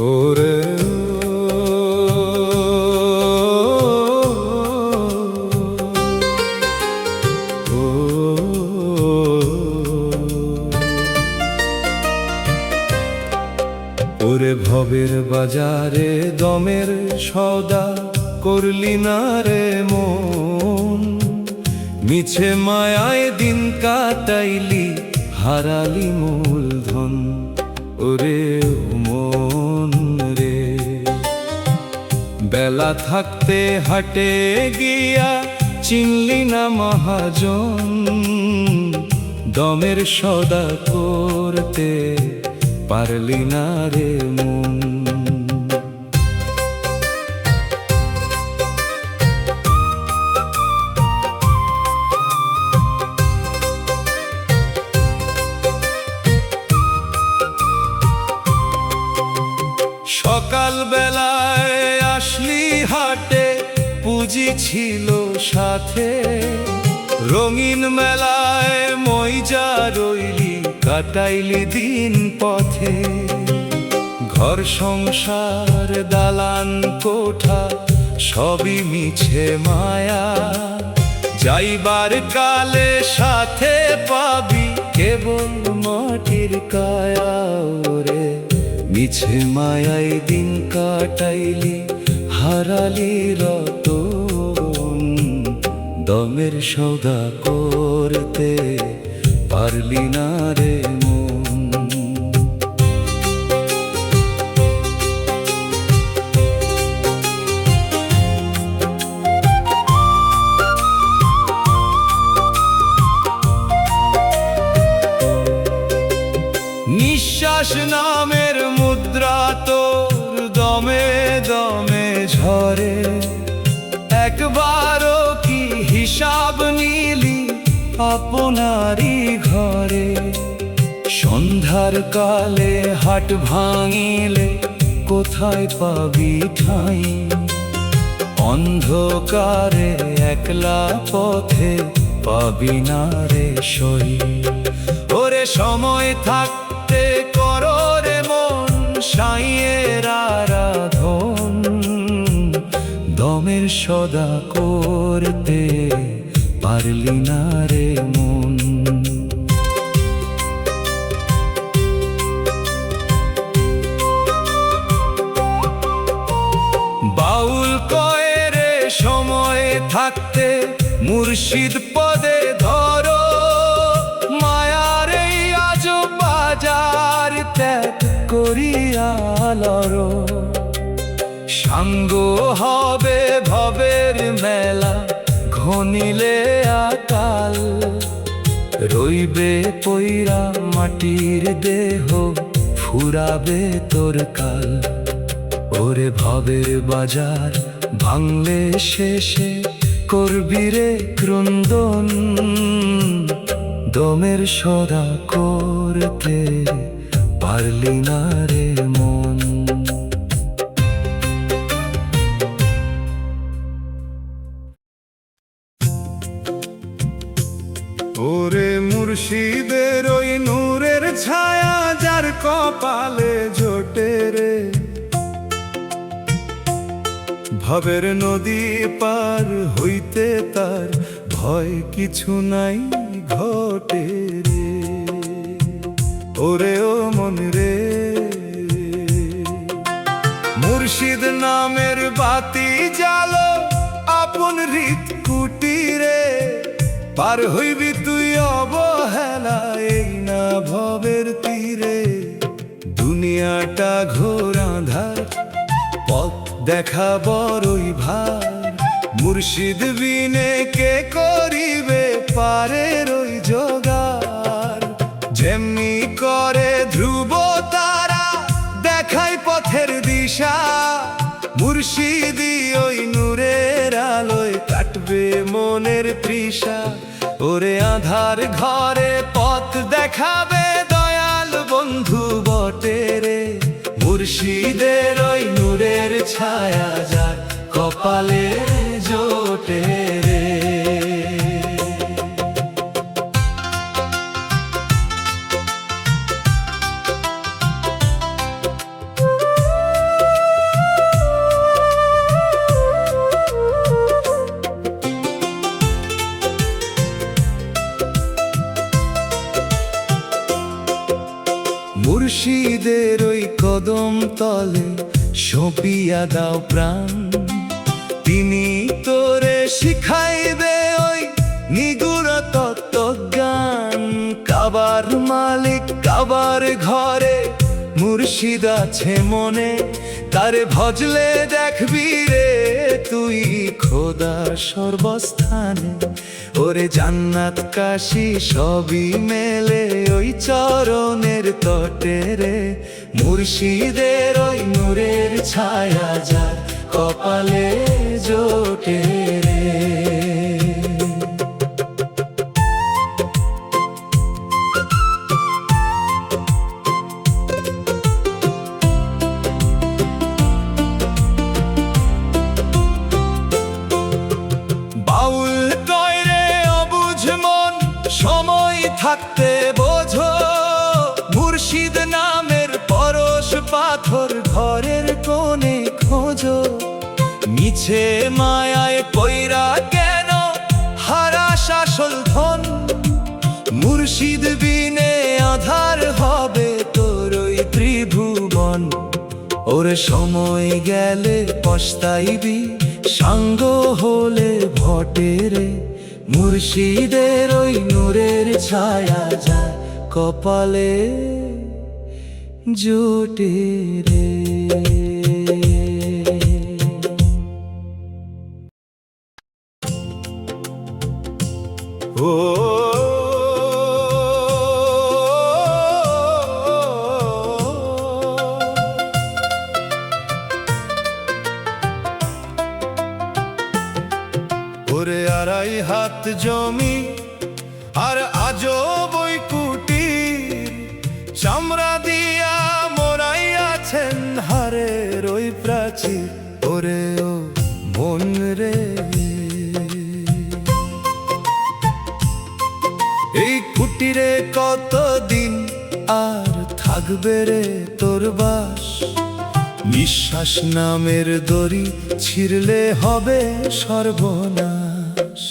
ওরে ওরে ভবের বাজারে দমের সওদা করলি না রে মন, মিছে মায়ায় দিন কাটাইলি হারালি মূলধন। ওরে মন রে, বেলা থাকতে হাটে গিয়া চিনলি না মহাজন, দমের সওদা করতে পারলি না রে মন। সকাল বেলায় আসলি হাটে, পুঁজি ছিল সাথে, রঙিন মেলায় মইজা রইলি, কাটাইলি দিন পথে। ঘর সংসার দালান কোঠা সবই মিছে মায়া, যাইবার কালে সাথে পাবি কেবল মাটির কায়া। ওরে মিছে মায়ায় দিন কাটাইলি হারালি রতন, দমের সওদা করতে পারলি না রে মন। নিঃশ্বাস নামের মুদ্রা তোর দমে দমে ঝরে, একবারও কি হিসাব নিলি আপনারই ঘরে। সন্ধ্যার কালে হাট ভাঙিলে কোথায় পাবি ঠাঁই, অন্ধকারে একলা পথে পাবি না রে সই। ওরে সময় থাকতে করো রে মন সাইয়ের আরাধন, দমের সওদা করতে পারলি না রে মন। বাউল কয় রে সময় থাকতে মুর্শিদ পদে ধরো, মায়ার এই আজব বাজার ত্যাগ করিয়া লড়ো। সাঙ্গ হবে ভবের মেলা ঘনিলে আকাল, রইবে পইরা মাটির দেহ ফুরাবে তোর কাল। ওরে ভবের বাজার ভাঙলে শেষে করবি রে ক্রন্দন, দমের সওদা করতে পারলি না রে মন। ওরে মুর্শিদের ওই নূরের ছায়া যার কপালে জোটে রে, ভবের নদী পার হইতে তার ভয় কিছু নাই ঘটে রে। ওরে ও মন রে, মুর্শিদ নামের বাতি জালো আপন হৃদ কুটিরে, পার হইবি তুই অবহেলা এই না ভবের তীরে। দুনিয়াটা ঘোর আঁধার, পথ দেখা বড়ই ভার, মুর্শিদ বিনে কে করিবে পারের ওই জোগাড়। যেমনি করে ধ্রুব তারা দেখাই পথের দিশা, মুর্শিদি ওই নূরের আলোয় কাটবে মনের তৃষা। ওরে আধার ঘরে পথ দেখাবে দয়াল বন্ধু বটে রে, মুর্শিদের ওই নূরের ছায়া যার কপালে জোটে রে। মুর্শিদের ওই কদম তলে সঁপিয়া দাও প্রাণ। তিনি তোরে শিখাইবে ওই নিগুড় তত্ত্বজ্ঞান। কাবার মালিক কাবার ঘরে মুর্শিদ আছে মনে, তারে ভজলে দেখবি রে তুই খোদার সর্বস্থানে। ওরে জান্নাত কাশি সবই মেলে ওই চরণের তটে রে। মুর্শিদের ওই নূরের ছায়া যার কপালে জোটে রে। সময় থাকতে বোঝো মুর্শিদ নামের পরশ পাথর ঘরের কোণে খোঁজো। মিছে মায়ায় পইরা কেন হারাস আসল ধন। মুর্শিদ বিনে আধার হবে তোর ওই ত্রিভুবন। ওরে সময় গেলে পস্তাইবি সাঙ্গ হলে ভটে রে। মুর্শিদের ওই নূরের ছায়া যায় কপালে জোটে রে। ও ওরে আড়াই হাত জমি আর আজও বই কুটির, চামড়া দিয়া মোরাইয়াছেন হারের ওই প্রাচীর। ওরে ও মন রে এই কুটিরে কতদিন আর থাকবে রে তোর বাস। নিঃশ্বাস নামের দড়ি ছিঁড়লে হবে সর্বনাশ।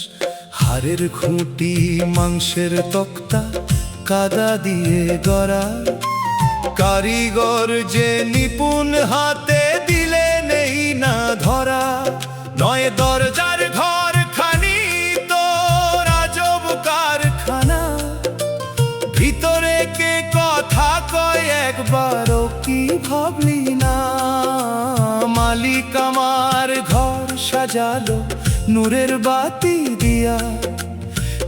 হাড়ের খুঁটি মাংসের তক্তা কাদা দিয়ে গড়া, কারিগর যে নিপুণ হাতে দিলে নেই না ধরা। নয় দরজার ঘর খানি তোর আজব কারখানা, ভিতরে কে কথা কয় একবারও কি ভাবলি না। মালিক আমার ঘর সাজালো নূরের বাতি দিয়া,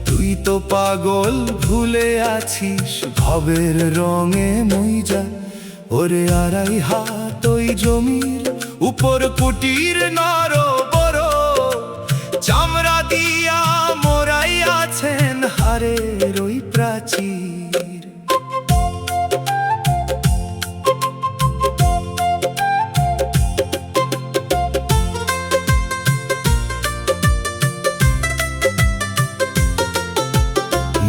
তুই তো পাগল ভুলে আছিস ভবের রঙে মইজা। ওরে আড়াই হাত ওই জমির উপর কুটির নর বড়, চামড়া দিয়া মোরাইয়াছেন হারের ওই প্রাচীর।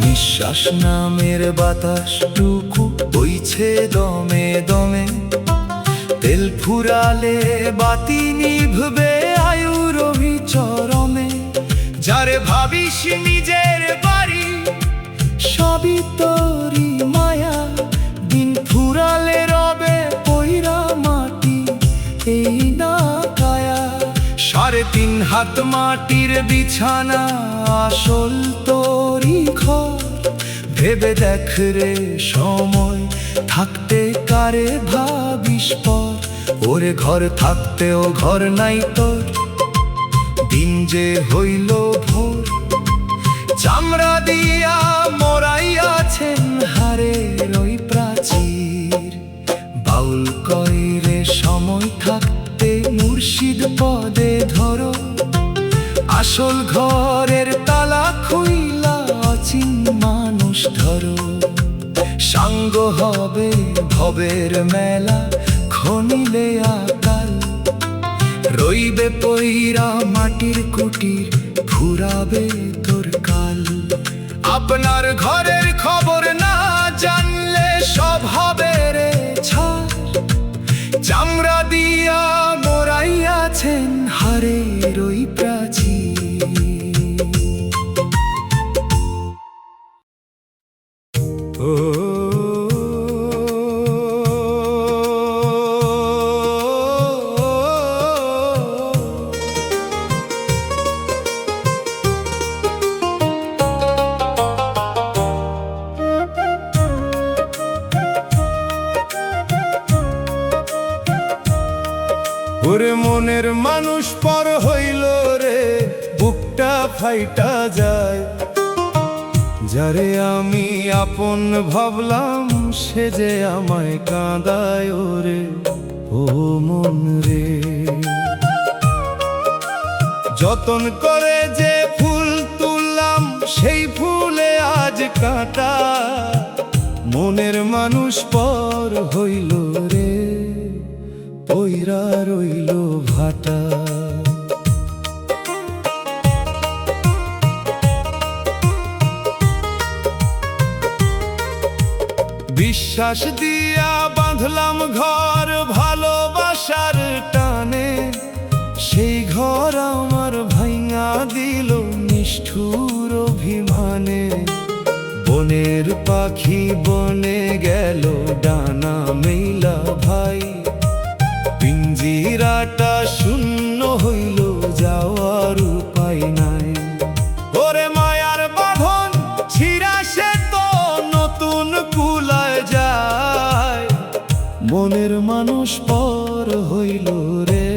নিঃশ্বাস নামের বাতাস টুকু বইছে দমে দমে, তেল ফুরালে বাতি নিভবে আয়ুর চরমে। যারে ভাবিস নিজের বাড়ি সবই তোরই মায়া, দিন ফুরালে রবে পইরা মাটি এই না কায়া। 3.5 হাত মাটির বিছানা আসল তোরই ঘর, ভেবে দেখ রে সময় থাকতে কারে ভাবিস পর। ওরে ঘর থাকতেও ঘর নাই তোর, দিন যে হইল ভোর। চামড়া দিয়া মোরাইয়াছেন হারের ওই প্রাচীর। বাউল কয় রে সময় থাকতে মুর্শিদ পদে ধরো, আসল ঘরের তালা খুইলা অচিন মানুষ ধরো। সাঙ্গ হবে ভবের মেলা খনিলে আকাল, রইবে পইরা মাটির কুটির ফুরাবে তোর কাল। আপনার ঘরের খবর না জানলে সব হবে রে ছাড়, চামড়া দিয়া মোরাইয়াছেন হারের ওই প্রাচীর। ও ওরে মনের মানুষ পর হইল রে, বুকটা ফাইটা যায়। যারে আমি আপন ভাবলাম, সে যে আমায় কাঁদায় ওরে, ও মন রে। যতন করে যে ফুল তুললাম, সেই ফুলে আজ কাঁটা। মনের মানুষ পর হইল রে, পইরা রইল ভাটা। বিশ্বাস দিয়া বাঁধলাম ঘর ভালোবাসার টানে, সেই ঘর আমার ভাঙা দিল নিষ্ঠুর অভিমানে। বনের পাখি বনে গেল ডানা মেলা ভাই, পিঞ্জিরাটা শূন্য হইল, যাওয়ার উপায় নাই। ওরে মায়ার বাঁধন ছিঁড়া, সে তো নতুন কুলায় যায়। মনের মানুষ পর হইল রে,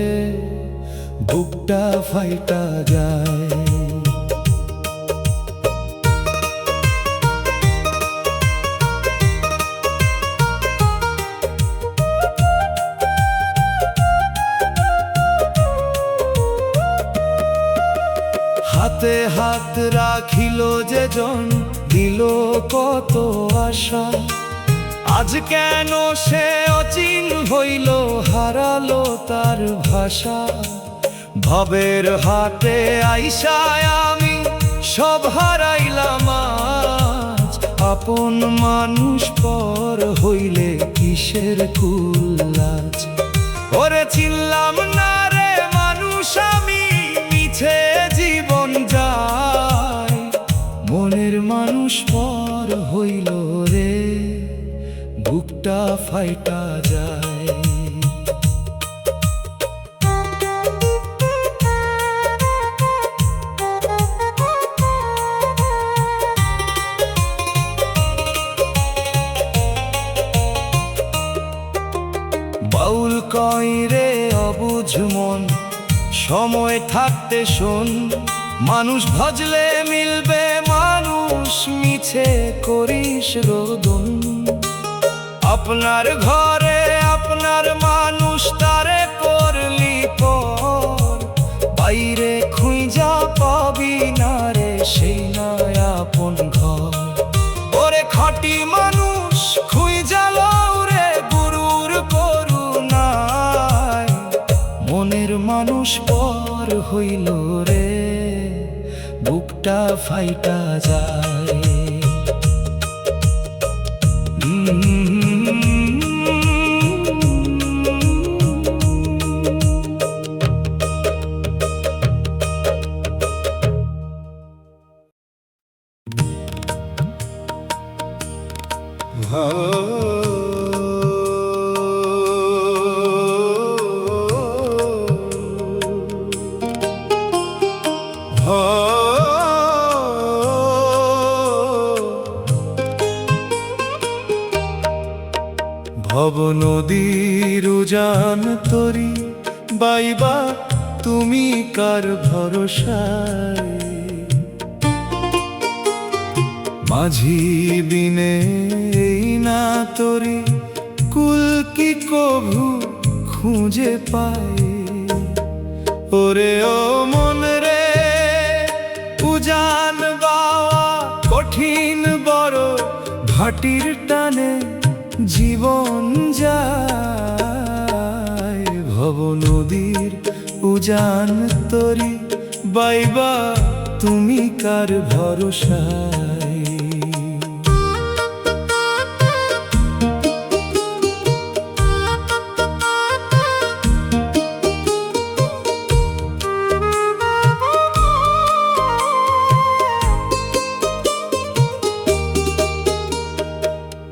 বুকটা ফাইটা যায়। হাতে হাত রাখিল যে জন, দিল কত আশা। আজ কেন সে অচিন হইল, হারালো তার ভাষা। ভবের হাটে আইসায় আমি সব হারাইলাম আজ। আপন মানুষ পর হইলে কিসের কুল্লাজ। ওরে চিনলাম না রে মানুষ আমি, মিছে জীবন যায়। মনের মানুষ পর হইল রে, বুকটা ফাইটা যায়। বাউল কই রে অবুঝ মন, সময় থাকতে শোন। মানুষ ভজলে মিলবে মানুষ, মিছে করিস রোদন। আপনার ঘরে আপনার মানুষ, তারে করলি পর। বাইরে খুঁজা পাবি না রে, সেই নয় আপন ঘর। ওরে খাঁটি মানুষ খুঁজা লও রে, গুরুর করুণায়। মনের মানুষ পর হইল রে, বুকটা ফাইটা যায়। ভব নদীর উজান তরি, বাইবা তুমি কার ভরসায়। মাঝি বিনে এই না তরি, কুল কি কভু খুঁজে পায়। ওরে ও মন রে, উজান বাওয়া কঠিন বড়, ভাটির টানে জীবন যায়। ভব নদীর উজান তরি, বাইবা তুমি কার ভরসায়।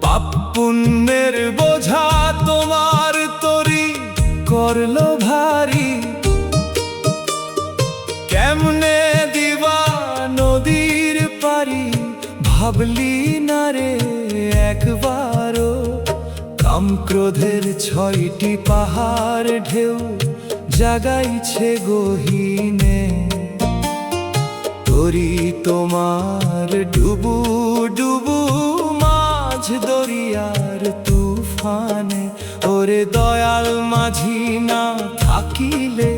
পাপ পুণ্যের বোঝা তোমার তরি করলো ভারী। কেমনে দিবা নদীর পারি, ভাবলি না রে একবারও। কাম ক্রোধের 6টি পাহাড় ঢেউ জাগাইছে গহীনে। তরি তোমার ডুবু ডুবু মাঝ দরিয়ার তুফানে। ওরে দয়াল মাঝি না থাকিলে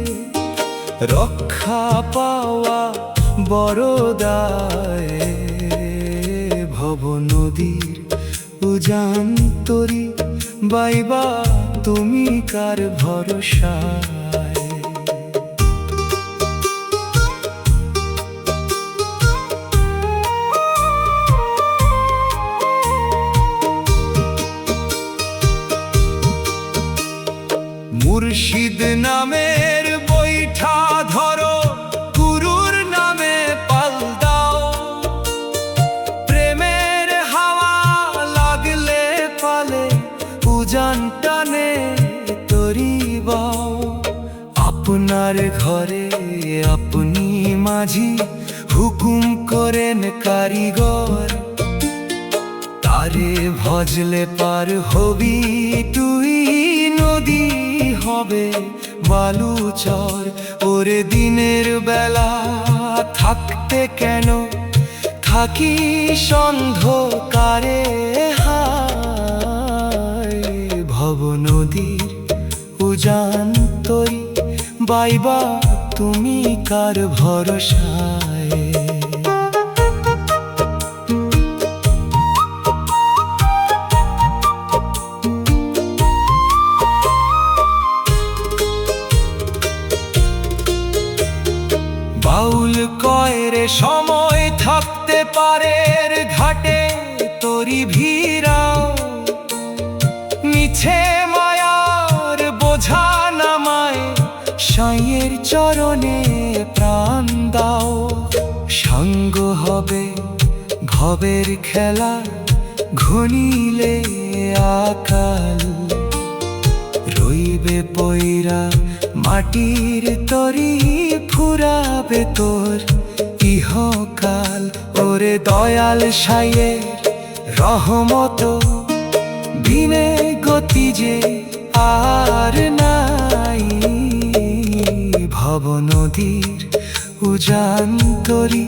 রক্ষা পাওয়া বড় দায়। ভব নদীর উজান তরি বাইবা তুমি কার ভরসায়। মুর্শিদ নামের বৈঠা ধরো, গুরুর নামে পাল দাও। প্রেমের হাওয়া লাগলে পালে উজান টানে তরি বাও। আপনার ঘরে আপনি মাঝি, হুকুম করেন কারিগর। তারে ভজলে পার হবি তুই, নদী হবে বালুচর। ওরে দিনের বেলা থাকতে কেন থাকি অন্ধকারে হায়। ভব নদীর উজান তরি বাইবা তুমি কার ভরসায়। বাউল কয়রে সময় থাকতে পারে ঘাটে তরি ভিড়াও। মিছে মায়ার বোঝা নামায় সাইয়ের চরণে প্রাণ দাও। সাঙ্গ হবে ভবের খেলা, ঘনিলে আকাল। রইবে পয়রা মাটির তরি, ফুরাবে তোর ইহকাল। ওরে দয়াল সাইয়ের রহমত বিনে গতি যে আর নাই। ভব নদীর উজান তরি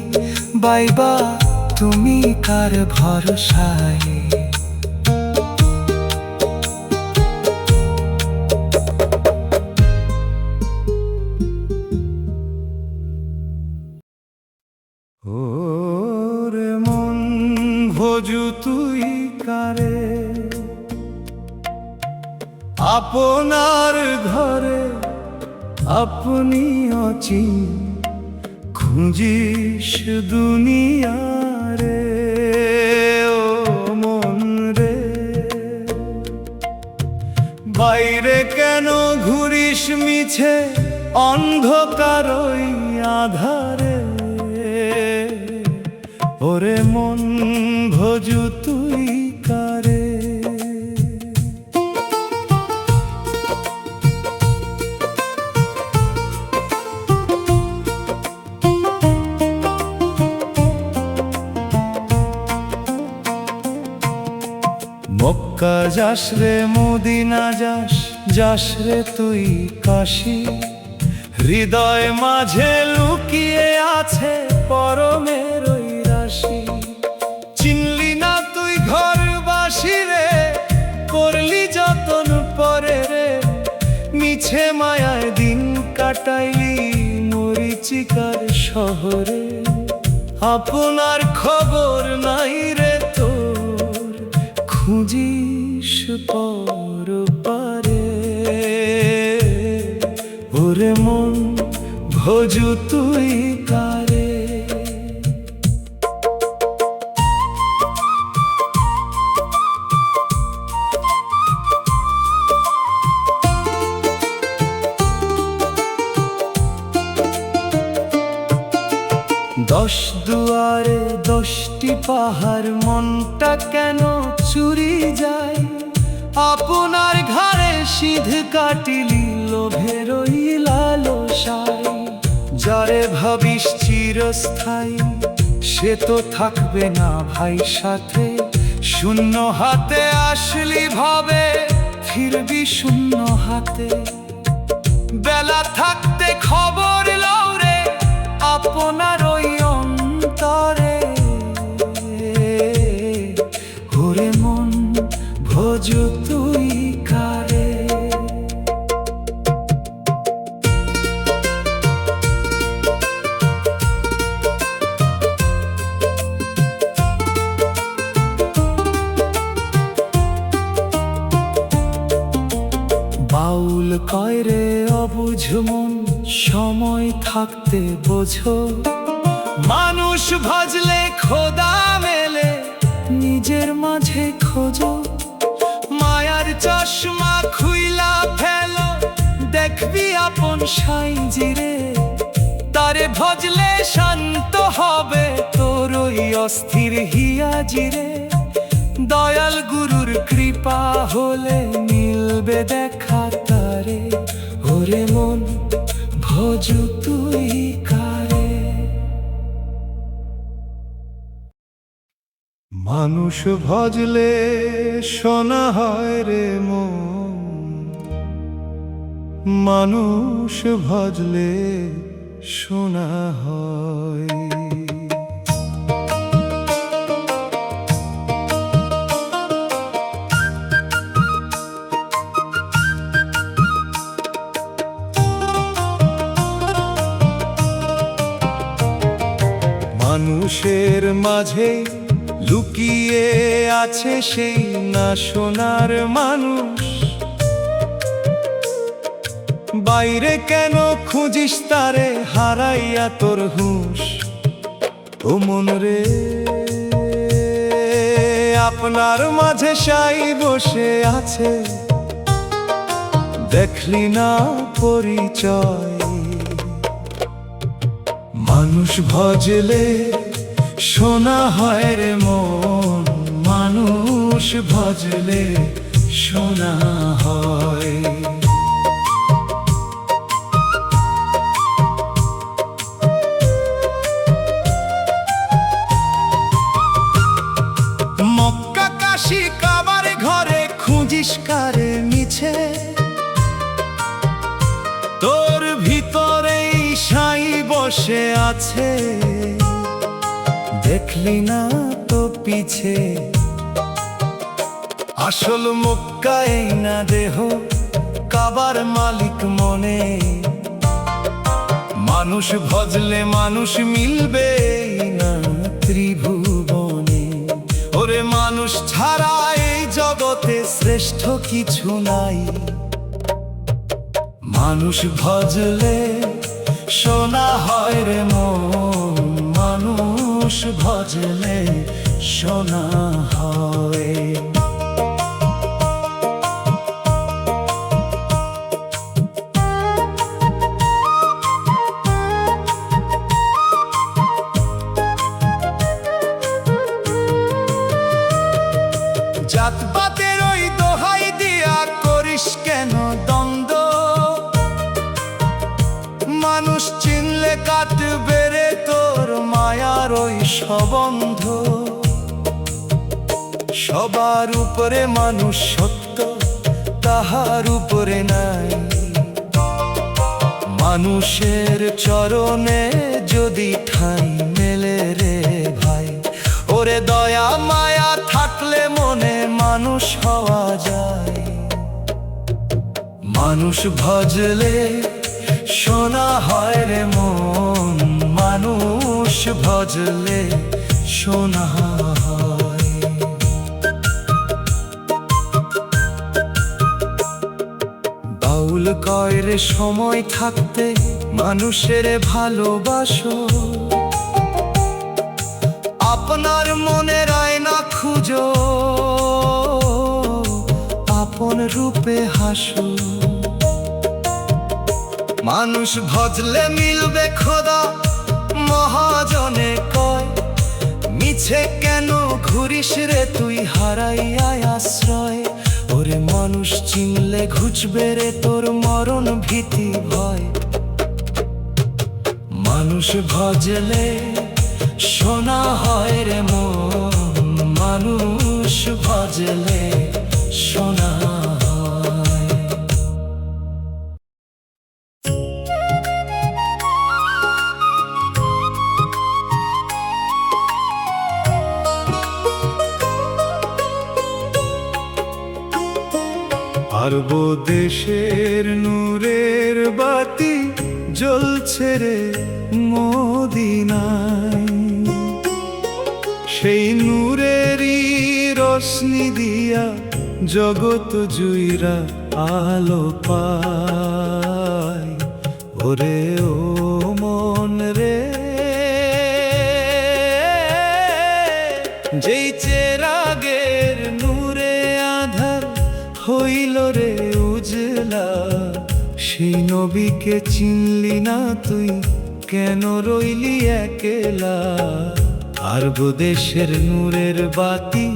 বাইবা তুমি কার ভরসায়। ওরে মন ভজু তুই কারে, আপনার ঘরে আপনি অচিন। খুঁজিস দুনিয়ারে ও মন রে, বাইরে কেন ঘুরিস মিছে অন্ধকার ওই আধারে। ওরে মন ভজু তুই কারে। মক্কা যাস রে মদিনা যাস, যাস রে তুই কাশী। হৃদয় মাঝে লুকিয়ে আছে পরমের ওই রাশি। চিনলি না তুই ঘরবাসী রে, করলি যতন পরে রে। মিছে মায়ায় দিন কাটাইলি মরিচিকার শহরে। আপনার খবর নাই রে তোর, খুঁজিস পর পারে। ওরে মন ভজু তুই কারে। দশ দুয়ারে 10টি পাহাড়, মনটা কেন চুরি যায়। আপনার ঘরে সিধ কাটিলি লোভের ওই লালসায়। যারে ভাবিস চিরস্থায়ী সে তো থাকবে না ভাই সাথে। শূন্য হাতে আসলি ভাবে ফিরবি শূন্য হাতে। বেলা বেলা থাকতে খবর লও রে আপনার ওই অন্তরে। ওরে মন ভোজ তুই কারে। বাউল কয় রে অবুঝ মন সময় থাকতে বোঝো, মানুষ ভজলে খোদা মেলে নিজের মাঝে খোঁজো। মায়ার চশমা খুইলা ফেলো দেখবি আপন সাইজিরে, তারে ভজলে শান্ত হবে তোর ওই অস্থির হিয়াজিরে। দয়াল গুরুর কৃপা হলে মিলবে দেখা তারে। ওরে মন ভোজ তুই কারে। মানুষ ভজলে শোনা হয় রে মন, মানুষ ভজলে শোনা হয়। মানুষের মাঝে লুকিয়ে আছে সেই না শোনার মানুষ। বাইরে কেন খুঁজিস তারে হারাইয়া তোর হুঁশ। ও মন রে আপনার মাঝে সাই বসে আছে, দেখলি না পরিচয়। মানুষ ভজলে শোনা হয় রে মন, মানুষ ভজলে শোনা হয়। মক্কা কাশী কাবার ঘরে খুঁজিস কারে মিছে, তোর ভিতরেই সাই বসে আছে, দেখলি না তো পিছে। আসল মক্কায় না দেহ কাবার মালিক মনে। মানুষ ভজলে মানুষ মিলবে না ত্রিভুবনে। ওরে মানুষ ছাড়া এই জগতে শ্রেষ্ঠ কিছু নাই। মানুষ ভজলে শোনা হয় রে মন, মানুষ ভজলে শোনা হয়। জাতপাতের ওই দোহাই দিয়া করিস কেন দ্বন্দ্ব, মানুষ চিনলে কাটবে রে তোর মায়ার ওই সম্বন্ধ। সবার উপরে মানুষ সত্য, তাহার উপরে নাই। মানুষের চরণে যদি ঠাঁই মেলে রে ভাই, ওরে দয়া মায়া থাকলে মনে মানুষ হওয়া যায়। মানুষ ভজলে শোনা হয় রে মন, মানুষ ভজলে শোনা হয়। বাউল কয় রে সময় থাকতে মানুষের ভালোবাসো, আপনার মনের আয়না খুঁজো, আপন রূপে হাসো। মানুষ ভজলে মিলবে খোদা মহাজনে কয়, মিছে কেন ঘুরিস রে তুই হারাইয়া আশ্রয়। ওরে মানুষ চিনলে ঘুচবে রে তোর মরণ ভীতি ভয়। মানুষ ভজলে শোনা হয় রে মন, মানুষ ভজলে শোনা হয়। আরব দেশের নূরের বাতি জ্বলছে রে মদিনায়। সেই নূরেরই রশ্মি দিয়া জগৎ জুইরা আলো পায়। ওরে ও মন রে, যেই চেরাগের নূরে আধার হইল রে উজলা, সেই নবীকে চিনলি না তুই, কেন রইলি একলা? আরব দেশের নূরের বাতি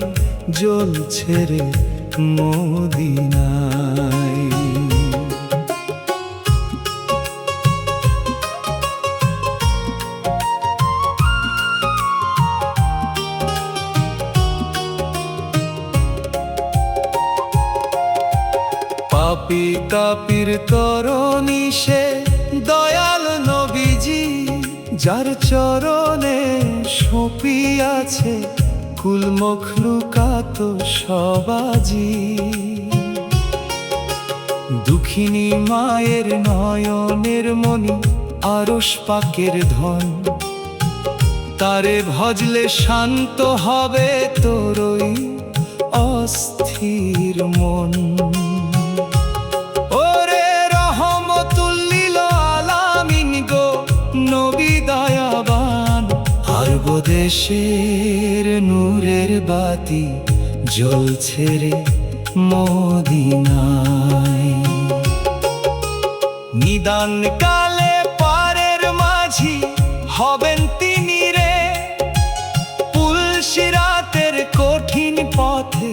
জ্বলছে রে মদিনায়। পাপী তাপির তরণী সে দয়াল নবীজি, যার চরণে সঁপিয়াছে কুল মখলুকাত সবাজি। দুঃখিনী মায়ের নয়নের মণি আরশ পাকের ধন, তারে ভজলে শান্ত হবে তোরই অস্থির মন। ওরে রহমতুল্লিল আলামিন গো নবী দয়াবান, আরব দেশের নূরের বাতি জ্বলছে রে মদিনায়। নিদান কালে পারের মাঝি হবেন তিনি রে, পুলসিরাতের কঠিন পথে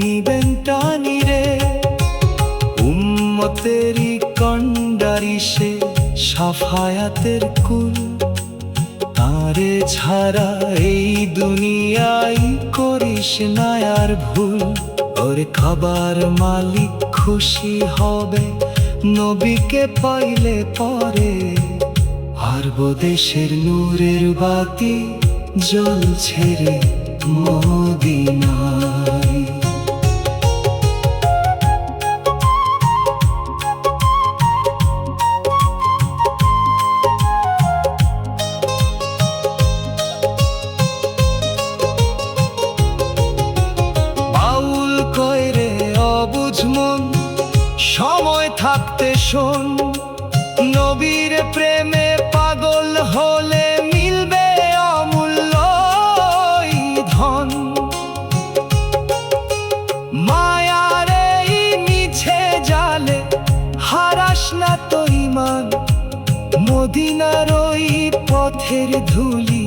নিবেন টানি রে। উম্মতেরই কণ্ডারি সে সাফায়াতের কুল, তারে ছাড়া এই দুনিয়ায় করিস না আর ভুল। ওরে খাবার মালিক খুশি হবে নবীকে পাইলে পরে, আরব দেশের নূরের বাতি জ্বলছে রে মদিনায়। বাউল কয় রে অবুঝ মন, সময় থাকতে শোন, নবীর প্রেমে পাগল হলে মিলবে অমূল্য ধন। মায়ার এই মিছে জালে হারাস না তো ইমান, মদিনার ওই পথের ধুলি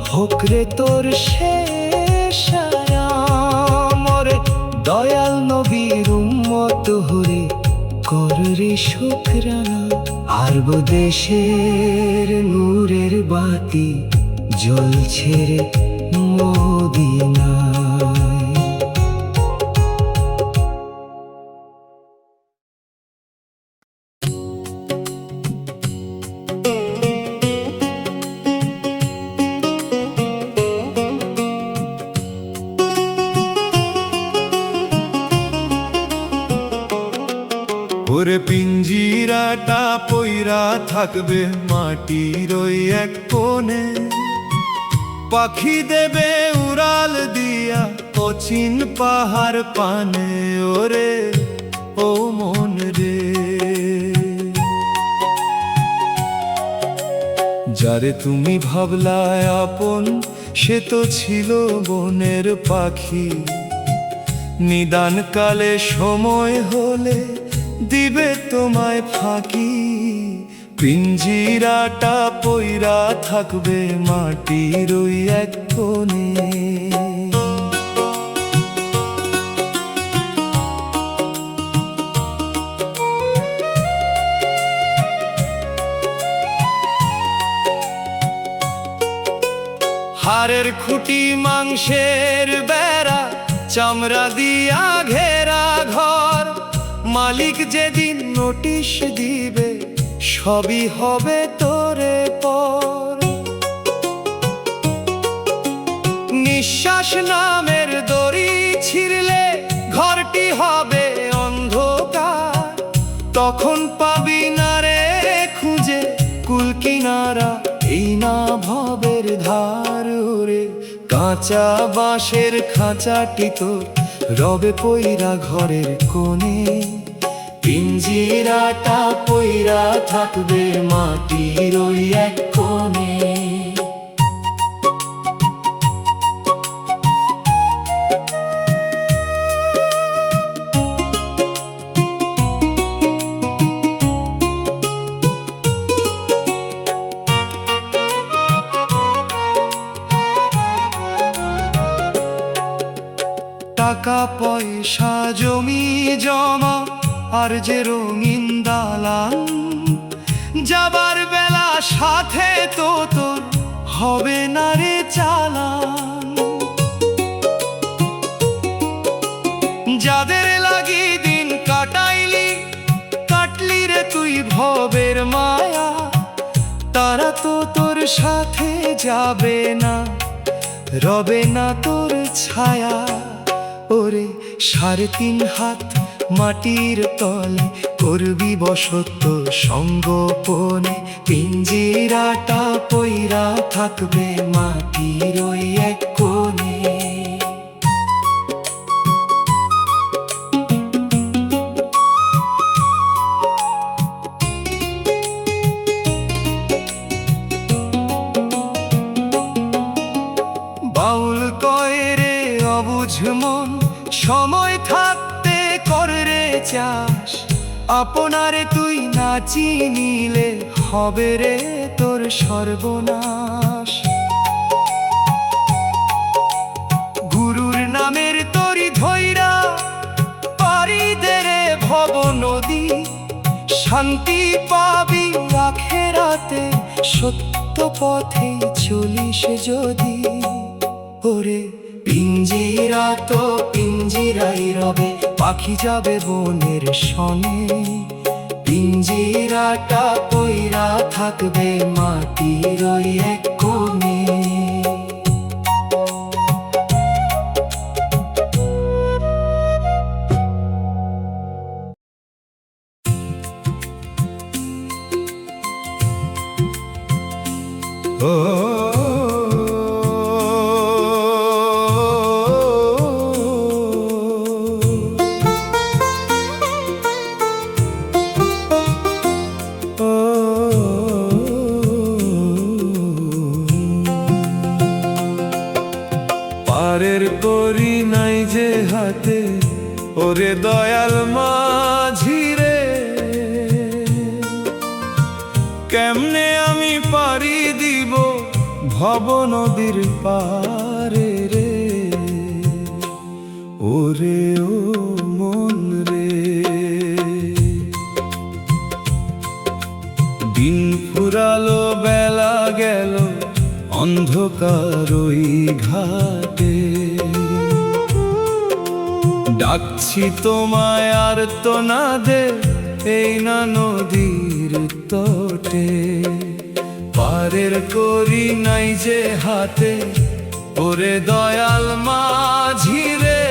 হোক রে তোর শেষ আরাম। ওরে দয়াল নবীর উম্মত হরে কর রে শুকরানা, আরব দেশের নূরের বাতি জ্বলছে রে মদিনায়। ওরে পিঞ্জিরাটা পইরা থাকবে মাটির ওই এক কোণে, পাখি দেবে উড়াল দিয়া অচিন পাহাড় পানে। ওরে ও মন রে, যারে তুমি ভাবলায় আপন সে তো ছিল বনের পাখি। নিদান কালে সময় হলে দিবে তোমায় ফাঁকি, পিঞ্জিরাটা পইরা থাকবে মাটির ওই এক কোণে। হাড়ের খুঁটি মাংসের বেড়া চামড়া দিয়া ঘেরা ঘর, মালিক যেদিন নোটিশ দিবে সবই হবে তোরে পর। নিঃশ্বাস নামের দড়ি ছিঁড়লে ঘরটি হবে অন্ধকার, তখন পাবি না রে খুঁজে কুল কিনারা, এই না ভবের ধার রে। কাঁচা বাঁশের খাঁচাটি তোর রবে পইরা ঘরের কোণে, পিঞ্জিরাটা পইরা থাকবে মাটির ওই এক কোণে। টাকা পয়সা জমি জমা আর যে রঙিন দালান, যাবার বেলা সাথে তো তোর হবে না রে চালান। যাদের লাগি দিন কাটলি রে তুই ভবের মায়া, তারা তো তোর সাথে যাবে না, রবে না তোর ছায়া। ওরে 3.5 হাত মাটির তলে করবি বসত সঙ্গোপনে, পিঞ্জিরাটা পইরা থাকবে মাটির ওই এক কোণে। বাউল কয় রে অবুঝ মন, সময় থাকতে কর রে চাষ, আপনারে তুই না চিনিলে হবে রে তোর সর্বনাশ। গুরুর নামের তরি ধইরা পারি দে রে ভব নদী, শান্তি পাবি আখেরাতে সত্য পথে চলিস যদি। ওরে পিঞ্জিরা তো পিঞ্জিরাই রবে, পাখি যাবে বনের শনে, পিঞ্জিরাটা পইরা থাকবে মাটির ওই এক কোণে। পারের করি নাই যে হাতে ওরে দয়াল মাঝি রে, কেমনে আমি পারি দিব ভব নদীর পারে রে। ওরে ও মন রে, দিন ফুরালো বেলা গেল অন্ধকার ওই ঘাটে, ডাকছি তোমায় আর তো না দে এই না নদীর তটে। পারের করি নাই যে হাতে ওরে দয়াল মাঝি রে,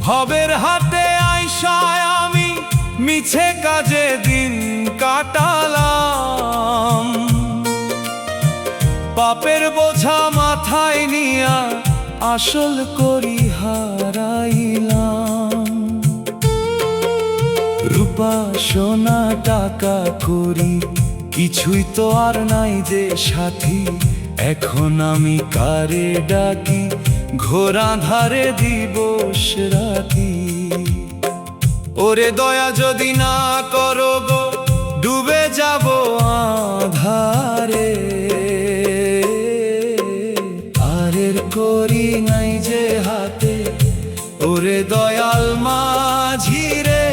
ভবের হাতে আইসায় আমি মিছে কাজে দিন কাটালাম, পাপের বোঝা মাথায় নিয়া আসল করি হারাইলাম। রূপা সোনা টাকা করি কিছুই তো আর নাই যে সাথী, এখন আমি কারে ডাকি ঘোরা ধারে দিবস রাতি। ওরে দয়া যদি না করো গো ডুবে যাব আধারে, আরের করি নাই যে হাতে ওরে দয়াল মাঝি রে।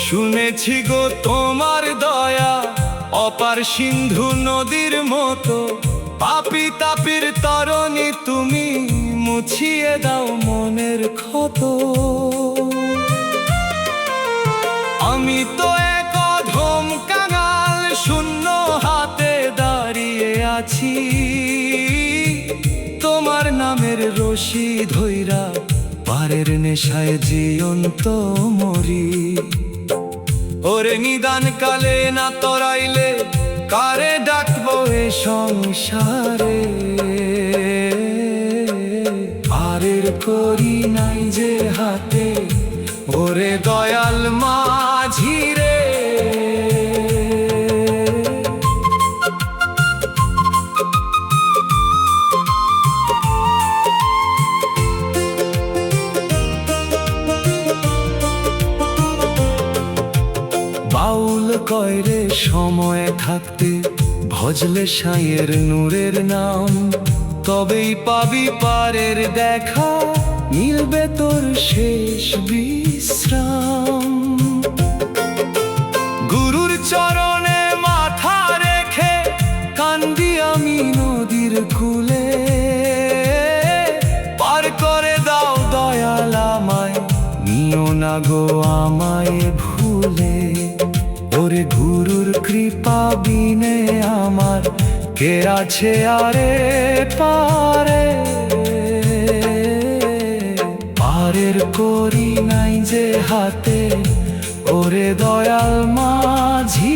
শুনেছি পেয়েছি গো তোমার দয়া অপার সিন্ধু নদীর মতো পাপি তাপির তরণী তুমি মুছিয়ে দাও মনের ক্ষত আমি তো এক অধম কাঙাল শূন্য হাতে দাঁড়িয়ে আছি তোমার নামের রশি ধইরা পারের নেশায় জীবন্ত মরি ওরে নিদান কালে না তরাইলে কারে ডাকবো এ সংসারে পারের করি নাই যে হাতে ওরে দয়াল মাঝি রে বাউল কয়রে সময় থাকতে ভজলে সাঁয়ের নূরের নাম তবেই পাবি পারের দেখা মিলবে তোর শেষ বিশ্রাম গুরুর চরণে মাথা রেখে কান্দি আমি নদীর কূলে পার করে দাও দয়াল আমায় নিও না গো আমায় ভুলে ওরে গুরুর কৃপা বিনে আমার কে আছে আরে পারে পারের করি নাই যে হাতে ওরে দয়াল মাঝি